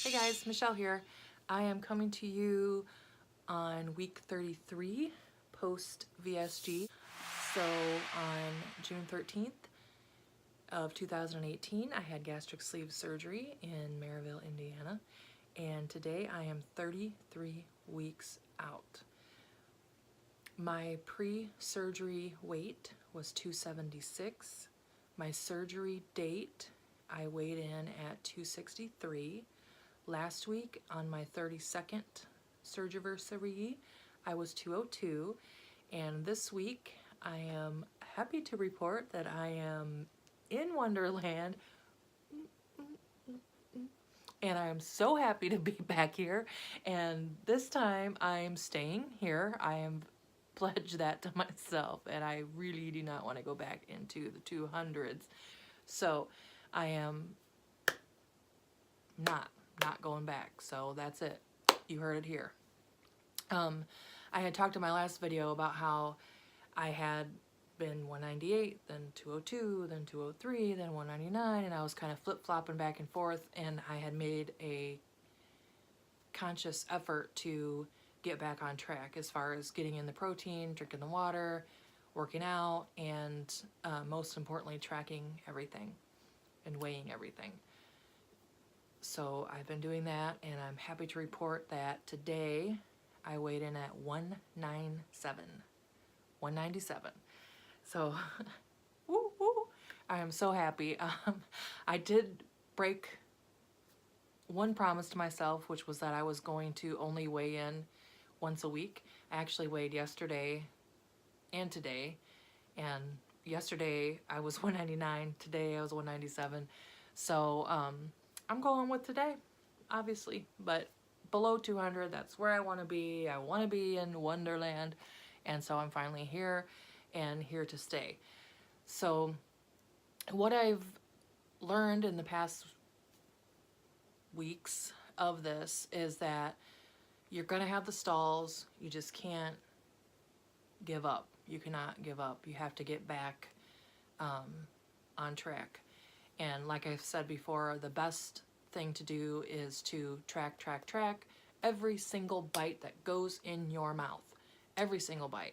Hey guys, Michelle here. I am coming to you on week 33 post VSG. So on June 13th of 2018, I had gastric sleeve surgery in Maryville, Indiana, and today I am 33 weeks out. My pre-surgery weight was 276. My surgery date, I weighed in at 263. Last week, on my 32nd surgiversary, I was 202, and this week I am happy to report that I am in Wonderland, and I am so happy to be back here, and this time I'm staying here. I am pledged that to myself, and I really do not want to go back into the 200s, so I am not going back. So that's it. You heard it here. I had talked in my last video about how I had been 198, then 202, then 203, then 199, and I was kind of flip-flopping back and forth, and I had made a conscious effort to get back on track as far as getting in the protein, drinking the water, working out, and most importantly, tracking everything and weighing everything. So I've been doing that, and I'm happy to report that today I weighed in at 197. 197. So, woo, woo, I am so happy. I did break one promise to myself, which was that I was going to only weigh in once a week. I actually weighed yesterday and today, and yesterday I was 199, today I was 197. So, I'm going with today, obviously, but below 200, that's where I want to be. I want to be in Wonderland, and so I'm finally here and here to stay. So what I've learned in the past weeks of this is that you're going to have the stalls. You just can't give up. You cannot give up. You have to get back on track. And like I've said before, the best thing to do is to track every single bite that goes in your mouth. Every single bite.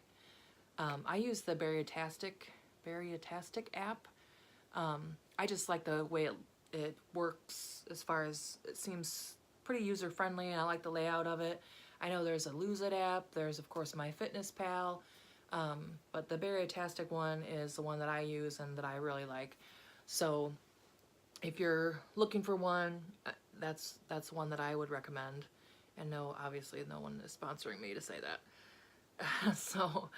I use the Barrietastic app. I just like the way it works, as far as it seems pretty user-friendly, and I like the layout of it. I know there's a Lose It app. There's, of course, MyFitnessPal. But the Barrietastic one is the one that I use and that I really like. So if you're looking for one, that's one that I would recommend. And no, obviously no one is sponsoring me to say that. So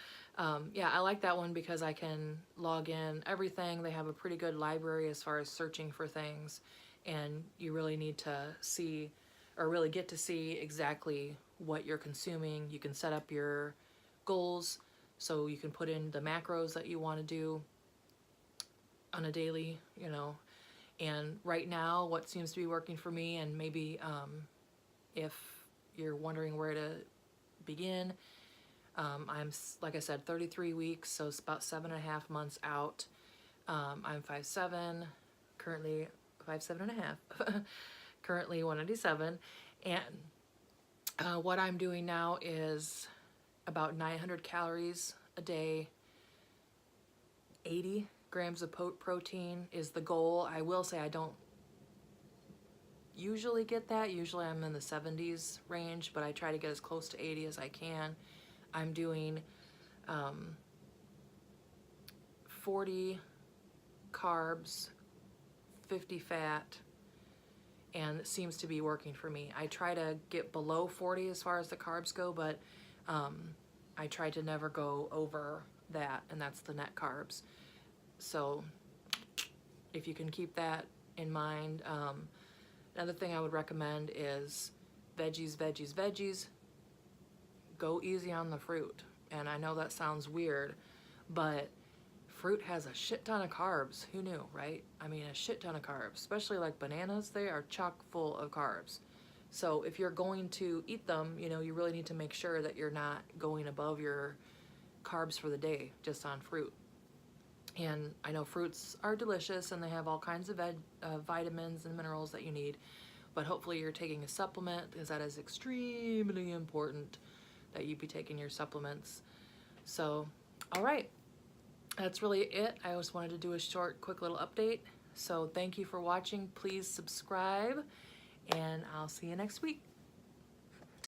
yeah, I like that one because I can log in everything. They have a pretty good library as far as searching for things, and you really need to see, or really get to see, exactly what you're consuming. You can set up your goals, so you can put in the macros that you want to do on a daily, you know. And right now, what seems to be working for me, and maybe if you're wondering where to begin, I'm, like I said, 33 weeks, so it's about 7.5 months out. I'm 5'7", currently 5'7.5", currently 197, and what I'm doing now is about 900 calories a day, 80 grams of protein is the goal. I will say I don't usually get that. Usually I'm in the 70s range, but I try to get as close to 80 as I can. I'm doing 40 carbs, 50 fat, and it seems to be working for me. I try to get below 40 as far as the carbs go, but I try to never go over that, and that's the net carbs. So if you can keep that in mind. Another thing I would recommend is veggies. Go easy on the fruit. And I know that sounds weird, but fruit has a shit ton of carbs. Who knew, right? I mean, a shit ton of carbs, especially like bananas. They are chock full of carbs. So if you're going to eat them, you know, you really need to make sure that you're not going above your carbs for the day just on fruit. And I know fruits are delicious and they have all kinds of vitamins and minerals that you need, but hopefully you're taking a supplement, because that is extremely important that you be taking your supplements. So, all right, that's really it. I just wanted to do a short, quick little update. So thank you for watching. Please subscribe, and I'll see you next week.